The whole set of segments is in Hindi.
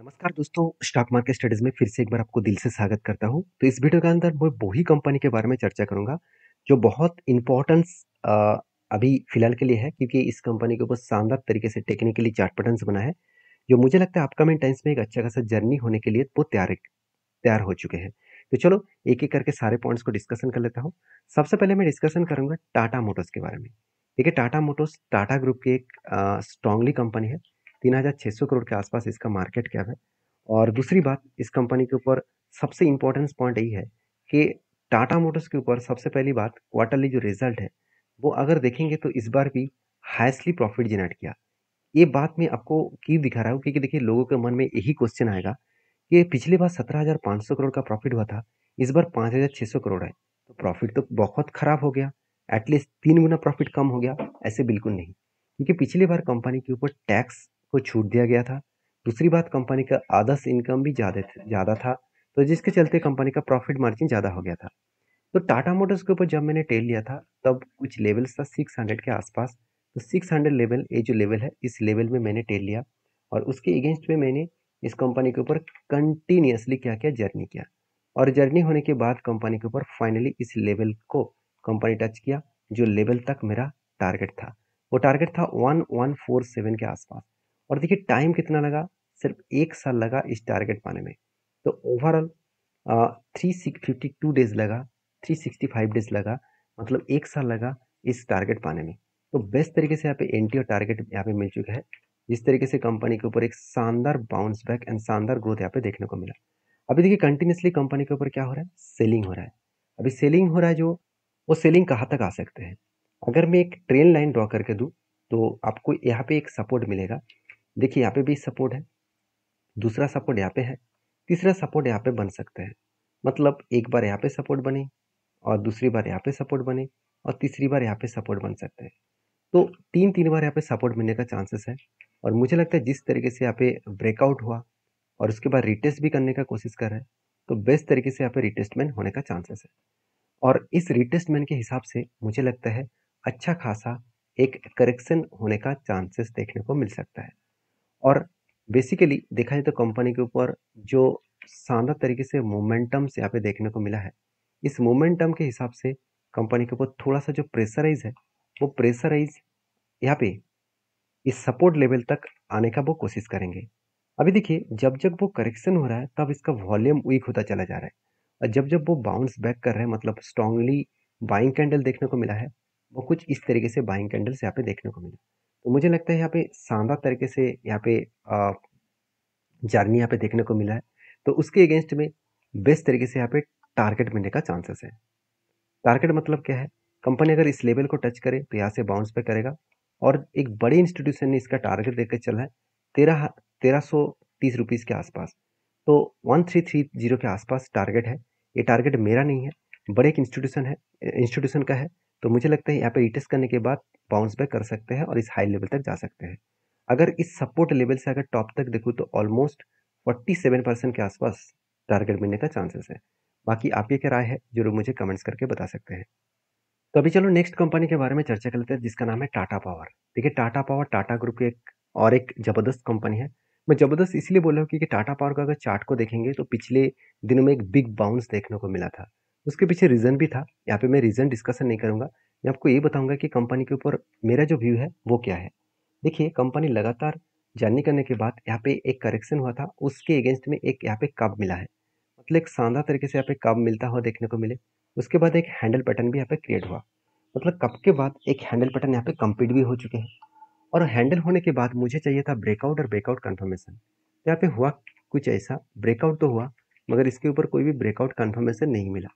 नमस्कार दोस्तों, स्टॉक मार्केट स्टडीज में फिर से एक बार आपको दिल से स्वागत करता हूं। तो इस वीडियो के अंदर मैं वही कंपनी के बारे में चर्चा करूंगा जो बहुत इम्पोर्टेंस अभी फिलहाल के लिए है, क्योंकि इस कंपनी के ऊपर शानदार तरीके से टेक्निकली चार्ट पैटर्न्स बना है जो मुझे लगता है अपकमिंग टाइम्स में एक अच्छा खासा जर्नी होने के लिए वो तैयार हो चुके हैं। तो चलो एक एक करके सारे पॉइंट्स को डिस्कशन कर लेता हूँ। सबसे पहले मैं डिस्कशन करूंगा टाटा मोटर्स के बारे में। देखिए, टाटा मोटर्स टाटा ग्रुप की एक स्ट्रांगली कंपनी है। 3,600 करोड़ के आसपास इसका मार्केट कैप है। और दूसरी बात, इस कंपनी के ऊपर सबसे इम्पोर्टेंस पॉइंट यही है कि टाटा मोटर्स के ऊपर सबसे पहली बात, क्वार्टरली जो रिजल्ट है वो अगर देखेंगे तो इस बार भी हाईएस्टली प्रॉफिट जनरेट किया। ये बात मैं आपको क्यों दिखा रहा हूँ, क्योंकि देखिए लोगों के मन में यही क्वेश्चन आएगा कि पिछली बार 17,500 करोड़ का प्रॉफिट हुआ था, इस बार 5,600 करोड़ है, तो प्रॉफिट तो बहुत खराब हो गया। एटलीस्ट 3 गुना प्रॉफिट कम हो गया। ऐसे बिल्कुल नहीं, क्योंकि पिछली बार कंपनी के ऊपर टैक्स को छूट दिया गया था। दूसरी बात, कंपनी का आदर्श इनकम भी ज़्यादा था, तो जिसके चलते कंपनी का प्रॉफिट मार्जिन ज़्यादा हो गया था। तो टाटा मोटर्स के ऊपर जब मैंने टेल लिया था तब कुछ लेवल्स था 600 के आसपास। तो 600 लेवल, ये जो लेवल है, इस लेवल में मैंने टेल लिया और उसके अगेंस्ट में मैंने इस कंपनी के ऊपर कंटिन्यूसली क्या किया, जर्नी किया। और जर्नी होने के बाद कंपनी के ऊपर फाइनली इस लेवल को कंपनी टच किया, जो लेवल तक मेरा टारगेट था। वो टारगेट था 1147 के आसपास। और देखिए टाइम कितना लगा, सिर्फ 1 साल लगा इस टारगेट पाने में। तो ओवरऑल 352 डेज लगा, 365 डेज लगा, मतलब 1 साल लगा इस टारगेट पाने में। तो बेस्ट तरीके से यहाँ पे एंट्री और टारगेट यहाँ पे मिल चुका है, जिस तरीके से कंपनी के ऊपर एक शानदार बाउंस बैक एंड शानदार ग्रोथ यहाँ पे देखने को मिला। अभी देखिए कंटिन्यूसली कंपनी के ऊपर क्या हो रहा है, सेलिंग हो रहा है। अभी सेलिंग हो रहा है, जो वो सेलिंग कहाँ तक आ सकते हैं। अगर मैं एक ट्रेन लाइन ड्रॉ करके दूँ तो आपको यहाँ पे एक सपोर्ट मिलेगा। देखिए यहाँ पे भी सपोर्ट है, दूसरा सपोर्ट यहाँ पे है, तीसरा सपोर्ट यहाँ पे बन सकता है। मतलब एक बार यहाँ पे सपोर्ट बने और दूसरी बार यहाँ पे सपोर्ट बने और तीसरी बार यहाँ पे सपोर्ट बन सकते हैं। तो तीन तीन बार यहाँ पे सपोर्ट मिलने का चांसेस है। और मुझे लगता है जिस तरीके से यहाँ पे ब्रेकआउट हुआ और उसके बाद रिटेस्ट भी करने का कोशिश कर रहा है, तो बेस्ट तरीके से यहाँ पे रिटेस्टमेंट होने का चांसेस है। और इस रिटेस्टमेंट के हिसाब से मुझे लगता है अच्छा खासा एक करेक्शन होने का चांसेस देखने को मिल सकता है। और बेसिकली देखा जाए तो कंपनी के ऊपर जो शानदार तरीके से मोमेंटम यहाँ पे देखने को मिला है, इस मोमेंटम के हिसाब से कंपनी के ऊपर थोड़ा सा जो प्रेशराइज है, वो प्रेशराइज यहाँ पे इस सपोर्ट लेवल तक आने का वो कोशिश करेंगे। अभी देखिए जब जब वो करेक्शन हो रहा है तब इसका वॉल्यूम वीक होता चला जा रहा है, और जब जब वो बाउंस बैक कर रहे हैं, मतलब स्ट्रांगली बाइंग कैंडल देखने को मिला है, वो कुछ इस तरीके से बाइंग कैंडल्स यहाँ पे देखने को मिला। तो मुझे लगता है यहाँ पे शानदार तरीके से यहाँ पे जर्नी यहाँ पे देखने को मिला है। तो उसके अगेंस्ट में बेस्ट तरीके से यहाँ पे टारगेट मिलने का चांसेस है। टारगेट मतलब क्या है, कंपनी अगर इस लेवल को टच करे तो यहाँ से बाउंस पे करेगा। और एक बड़े इंस्टीट्यूशन ने इसका टारगेट देकर चला है 1330 के आसपास। तो 1330 के आसपास टारगेट है। ये टारगेट मेरा नहीं है, बड़े एक इंस्टीट्यूशन का है। तो मुझे लगता है यहाँ पे रिटेस्ट करने के बाद बाउंस बैक कर सकते हैं और इस हाई लेवल तक जा सकते हैं। अगर इस सपोर्ट लेवल से अगर टॉप तक देखूँ तो ऑलमोस्ट 47% के आसपास टारगेट मिलने का चांसेस है। बाकी आपकी क्या राय है, जरूर मुझे कमेंट्स करके बता सकते हैं। तो अभी चलो नेक्स्ट कंपनी के बारे में चर्चा कर लेते हैं, जिसका नाम है टाटा पावर। देखिए टाटा पावर टाटा ग्रुप की एक जबरदस्त कंपनी है। मैं जबरदस्त इसलिए बोल रहा हूँ क्योंकि टाटा पावर का अगर चार्ट को देखेंगे तो पिछले दिनों में एक बिग बाउंस देखने को मिला था। उसके पीछे रीजन भी था, यहाँ पे मैं रीजन डिस्कशन नहीं करूंगा। मैं आपको ये बताऊंगा कि कंपनी के ऊपर मेरा जो व्यू है वो क्या है। देखिए कंपनी लगातार जर्नी करने के बाद यहाँ पे एक करेक्शन हुआ था, उसके अगेंस्ट में एक यहाँ पे कब मिला है, मतलब एक शानदार तरीके से यहाँ पे कब मिलता हुआ देखने को मिले। उसके बाद एक हैंडल पैटर्न भी यहाँ पे क्रिएट हुआ, मतलब कब के बाद एक हैंडल पैटर्न यहाँ पे कंप्लीट भी हो चुके हैं। और हैंडल होने के बाद मुझे चाहिए था ब्रेकआउट और ब्रेकआउट कंफर्मेशन। तो यहाँ पे हुआ कुछ ऐसा, ब्रेकआउट तो हुआ मगर इसके ऊपर कोई भी ब्रेकआउट कंफर्मेशन नहीं मिला।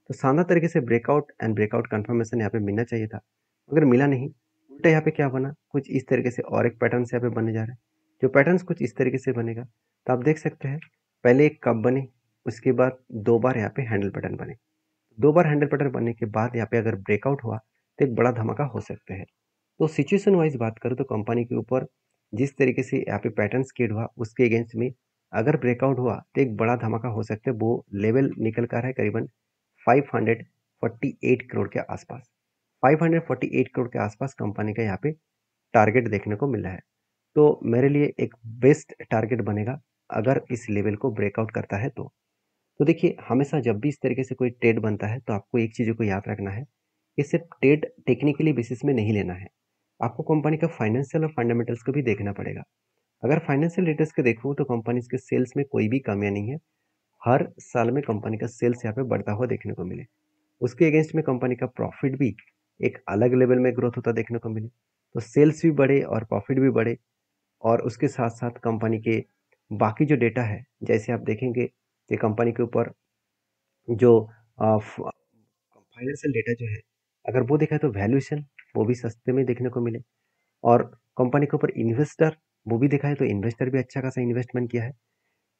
तो शानदार तरीके से ब्रेकआउट एंड ब्रेकआउट कंफर्मेशन यहाँ पे मिलना चाहिए था, मगर मिला नहीं। उल्टा यहाँ पे क्या बना, कुछ इस तरीके से और एक पैटर्न यहाँ पे बनने जा रहा है। जो पैटर्न कुछ इस तरीके से बनेगा, तो आप देख सकते हैं पहले एक कप बने, उसके बाद 2 बार यहाँ पे हैंडल पैटर्न बने। 2 बार हैंडल पैटर्न बनने के बाद यहाँ पे अगर ब्रेकआउट हुआ तो एक बड़ा धमाका हो सकता है। तो सिचुएशन वाइज बात करूँ तो कंपनी के ऊपर जिस तरीके से यहाँ पे पैटर्न क्रिएट हुआ उसके अगेंस्ट में अगर ब्रेकआउट हुआ तो एक बड़ा धमाका हो सकता है। वो लेवल निकल कर है करीबन 548 करोड़ के आसपास। 548 करोड़ के आसपास कंपनी का यहाँ पे टारगेट देखने को मिला है। तो मेरे लिए एक बेस्ट टारगेट बनेगा अगर इस लेवल को ब्रेकआउट करता है तो देखिए हमेशा जब भी इस तरीके से कोई ट्रेड बनता है तो आपको एक चीज़ों को याद रखना है कि सिर्फ ट्रेड टेक्निकली बेसिस में नहीं लेना है, आपको कंपनी का फाइनेंशियल और फंडामेंटल्स को भी देखना पड़ेगा। अगर फाइनेंशियल डेटा के देखो तो कंपनीज के सेल्स में कोई भी कमियां नहीं है, हर साल में कंपनी का सेल्स यहाँ पे बढ़ता हुआ देखने को मिले, उसके अगेंस्ट में कंपनी का प्रॉफिट भी एक अलग लेवल में ग्रोथ होता देखने को मिले, तो सेल्स भी बढ़े और प्रॉफिट भी बढ़े। और उसके साथ साथ कंपनी के बाकी जो डेटा है, जैसे आप देखेंगे कि कंपनी के ऊपर जो फाइनेंशियल डेटा जो है, अगर वो देखा तो वैल्यूएशन वो भी सस्ते में देखने को मिले, और कंपनी के ऊपर इन्वेस्टर वो भी देखा है तो इन्वेस्टर भी अच्छा खासा इन्वेस्टमेंट किया है।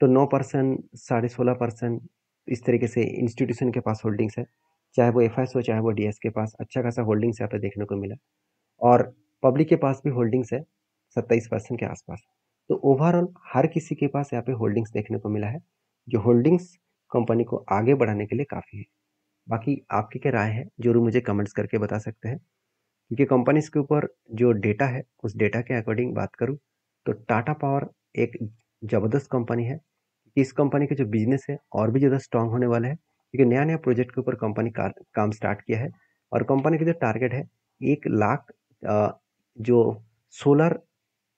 तो 9%, 16.5% इस तरीके से इंस्टीट्यूशन के पास होल्डिंग्स है, चाहे वो एफ हो चाहे वो डीएस के पास अच्छा खासा होल्डिंग्स यहाँ पे देखने को मिला। और पब्लिक के पास भी होल्डिंग्स है 27% के आसपास। तो ओवरऑल हर किसी के पास यहाँ पे होल्डिंग्स देखने को मिला है, जो होल्डिंग्स कंपनी को आगे बढ़ाने के लिए काफ़ी है। बाकी आपकी क्या राय है जरूर मुझे कमेंट्स करके बता सकते हैं, क्योंकि कंपनीज के ऊपर जो डेटा है उस डेटा के अकॉर्डिंग बात करूँ तो टाटा पावर एक ज़बरदस्त कंपनी है। इस कंपनी का जो बिजनेस है और भी ज़्यादा स्ट्रांग होने वाला है, क्योंकि नया नया प्रोजेक्ट के ऊपर कंपनी काम स्टार्ट किया है। और कंपनी का जो टारगेट है 1 लाख जो सोलर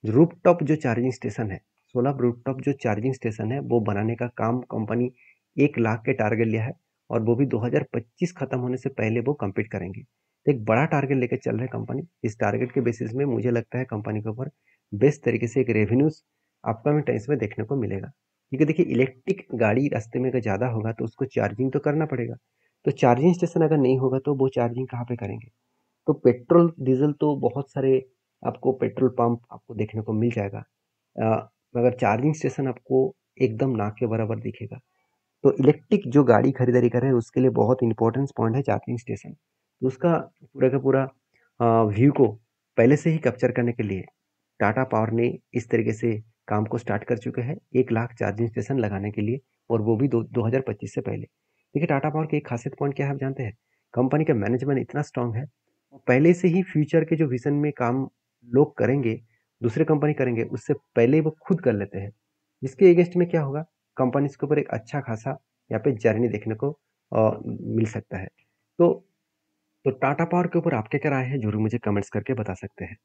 रूफटॉप जो चार्जिंग स्टेशन है, सोलर रूफटॉप जो चार्जिंग स्टेशन है वो बनाने का काम कंपनी 1 लाख के टारगेट लिया है, और वो भी 2025 खत्म होने से पहले वो कंप्लीट करेंगे। तो एक बड़ा टारगेट लेकर चल रहे हैं कंपनी। इस टारगेट के बेसिस में मुझे लगता है कंपनी के ऊपर बेस्ट तरीके से एक रेवेन्यूज अपकमिंग टाइम्स में देखने को मिलेगा, क्योंकि देखिए इलेक्ट्रिक गाड़ी रास्ते में अगर ज़्यादा होगा तो उसको चार्जिंग तो करना पड़ेगा, तो चार्जिंग स्टेशन अगर नहीं होगा तो वो चार्जिंग कहाँ पे करेंगे। तो पेट्रोल डीजल तो बहुत सारे आपको पेट्रोल पंप आपको देखने को मिल जाएगा, मगर चार्जिंग स्टेशन आपको एकदम ना के बराबर दिखेगा। तो इलेक्ट्रिक जो गाड़ी खरीदारी कर रहे हैं उसके लिए बहुत इंपॉर्टेंस पॉइंट है चार्जिंग स्टेशन। तो उसका पूरा का पूरा व्यू को पहले से ही कैप्चर करने के लिए टाटा पावर ने इस तरीके से काम को स्टार्ट कर चुके हैं 1 लाख चार्जिंग स्टेशन लगाने के लिए, और वो भी 2025 से पहले। देखिए टाटा पावर की एक खासियत पॉइंट क्या है आप जानते हैं, कंपनी का मैनेजमेंट इतना स्ट्रांग है, पहले से ही फ्यूचर के जो विजन में काम लोग करेंगे, दूसरे कंपनी करेंगे उससे पहले वो खुद कर लेते हैं। इसके अगेंस्ट में क्या होगा, कंपनी के ऊपर एक अच्छा खासा यहाँ पे जर्नी देखने को मिल सकता है। तो टाटा पावर के ऊपर आपके क्या राय है जरूर मुझे कमेंट्स करके बता सकते हैं।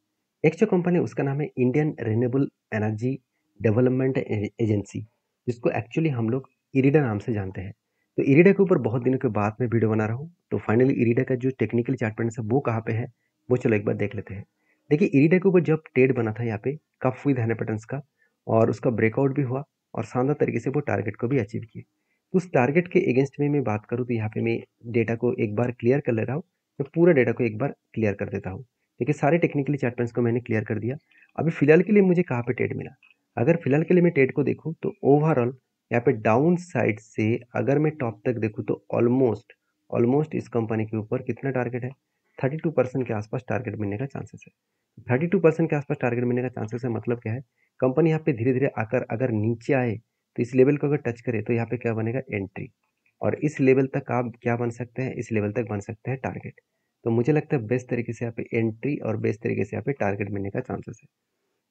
एक जो कंपनी है उसका नाम है Indian renewable energy development agency, जिसको एक्चुअली हम लोग इरिडा नाम से जानते हैं। तो इरिडा के ऊपर बहुत दिनों के बाद में वीडियो बना रहा हूँ, तो फाइनली इरिडा का जो टेक्निकल चार्ट पैटर्न है वो कहाँ पे है वो चलो एक बार देख लेते हैं। देखिए इरिडा के ऊपर जब ट्रेड बना था यहाँ पे कप विद हैंड पैटर्न्स का, और उसका ब्रेकआउट भी हुआ, और शानदार तरीके से वो टारगेट को भी अचीव किए। तो उस टारगेट के अगेंस्ट में मैं बात करूँ तो यहाँ पे मैं डेटा को एक बार क्लियर कर ले रहा हूँ, मैं पूरा डेटा को एक बार क्लियर कर देता हूँ। देखिए सारे टेक्निकली चार्ट पैटर्न्स को मैंने क्लियर कर दिया। अभी फिलहाल के लिए मुझे कहाँ पे ट्रेड मिला, अगर फिलहाल के लिए मैं ट्रेड को देखूँ तो ओवरऑल यहाँ पे डाउन साइड से अगर मैं टॉप तक देखूँ तो ऑलमोस्ट ऑलमोस्ट इस कंपनी के ऊपर कितना टारगेट है, 32% के आसपास टारगेट मिलने का चांसेस है। 32% के आसपास टारगेट मिलने का चांसेस है, मतलब क्या है, कंपनी यहाँ पे धीरे धीरे आकर अगर नीचे आए तो इस लेवल को अगर टच करे तो यहाँ पे क्या बनेगा, एंट्री। और इस लेवल तक आप क्या बन सकते हैं, इस लेवल तक बन सकते हैं टारगेट। तो मुझे लगता है बेस्ट तरीके से यहाँ पे एंट्री और बेस्ट तरीके से यहाँ पे टारगेट मिलने का चांसेस है।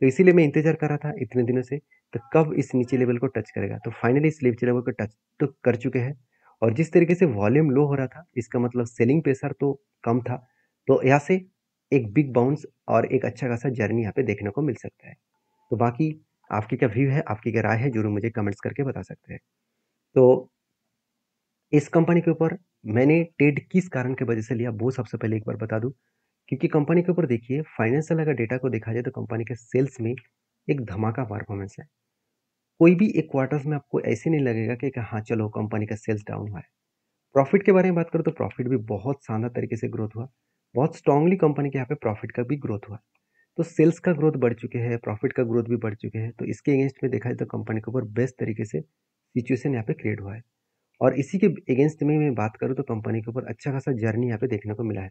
तो इसीलिए मैं इंतजार कर रहा था इतने दिनों से, तो कब इस नीचे लेवल को टच करेगा। तो फाइनली इस नीचे लेवल को टच तो कर चुके हैं, और जिस तरीके से वॉल्यूम लो हो रहा था इसका मतलब सेलिंग प्रेशर तो कम था, तो यहाँ से एक बिग बाउंस और एक अच्छा खासा जर्नी यहाँ पे देखने को मिल सकता है। तो बाकी आपकी क्या व्यू है, आपकी क्या राय है जरूर मुझे कमेंट्स करके बता सकते हैं। तो इस कंपनी के ऊपर मैंने ट्रेड किस कारण की वजह से लिया वो सबसे पहले एक बार बता दूं, क्योंकि कंपनी के ऊपर देखिए फाइनेंशियल अगर डेटा को देखा जाए तो कंपनी के सेल्स में एक धमाका परफॉर्मेंस है। कोई भी एक क्वार्टर्स में आपको ऐसे नहीं लगेगा कि हाँ चलो कंपनी का सेल्स डाउन हुआ है। प्रॉफिट के बारे में बात करूँ तो प्रॉफिट भी बहुत शानदार तरीके से ग्रोथ हुआ, बहुत स्ट्रांगली कंपनी के यहाँ पे प्रॉफिट का भी ग्रोथ हुआ। तो सेल्स का ग्रोथ बढ़ चुके हैं, प्रॉफिट का ग्रोथ भी बढ़ चुके हैं, तो इसके अगेंस्ट में देखा जाए तो कंपनी के ऊपर बेस्ट तरीके से सिचुएशन यहाँ पे क्रिएट हुआ है। और इसी के अगेंस्ट में मैं बात करूँ तो कंपनी के ऊपर अच्छा खासा जर्नी यहाँ पे देखने को मिला है।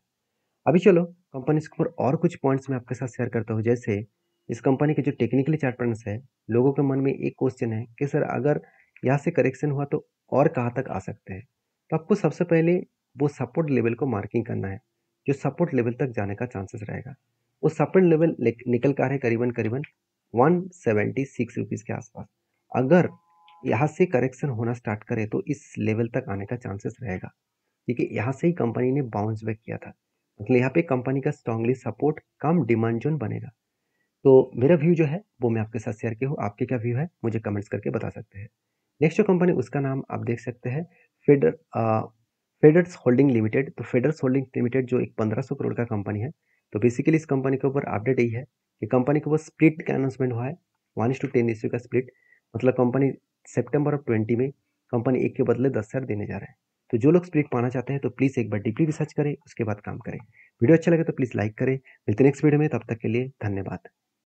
अभी चलो कंपनी के ऊपर और कुछ पॉइंट्स मैं आपके साथ शेयर करता हूँ। जैसे इस कंपनी के जो टेक्निकली चार्ट पैटर्न्स है, लोगों के मन में एक क्वेश्चन है कि सर अगर यहाँ से करेक्शन हुआ तो और कहाँ तक आ सकते हैं। तो आपको सबसे पहले वो सपोर्ट लेवल को मार्किंग करना है, जो सपोर्ट लेवल तक जाने का चांसेस रहेगा। वो सपोर्ट लेवल निकल कर है करीबन करीबन 176 रुपीज़ के आसपास। अगर यहाँ से करेक्शन होना स्टार्ट करे तो इस लेवल तक आने का चांसेस रहेगा, क्योंकि यहाँ से ही कंपनी ने बाउंस बैक किया था। मतलब यहाँ पे कंपनी का स्ट्रांगली सपोर्ट कम डिमांड जोन बनेगा। तो मेरा व्यू जो है वो मैं आपके साथ शेयर किया हूँ। आपके क्या व्यू है मुझे कमेंट्स करके बता सकते हैं। नेक्स्ट जो कंपनी उसका नाम आप देख सकते हैं फेडर फेडर्स होल्डिंग लिमिटेड। तो फेडर्स होल्डिंग लिमिटेड जो एक 1500 करोड़ का कंपनी है। तो बेसिकली इस कंपनी के ऊपर अपडेट यही है कि कंपनी के ऊपर स्प्लिट का अनाउंसमेंट हुआ है, 1:10 रेशियो का स्प्लिट। मतलब कंपनी सितंबर ऑफ 20 में कंपनी एक के बदले 10 शेयर देने जा रहा है। तो जो लोग स्प्लिट पाना चाहते हैं तो प्लीज़ एक बार डीपली रिसर्च करें, उसके बाद काम करें। वीडियो अच्छा लगे तो प्लीज़ लाइक करें। मिलते हैं नेक्स्ट वीडियो में, तब तक के लिए धन्यवाद।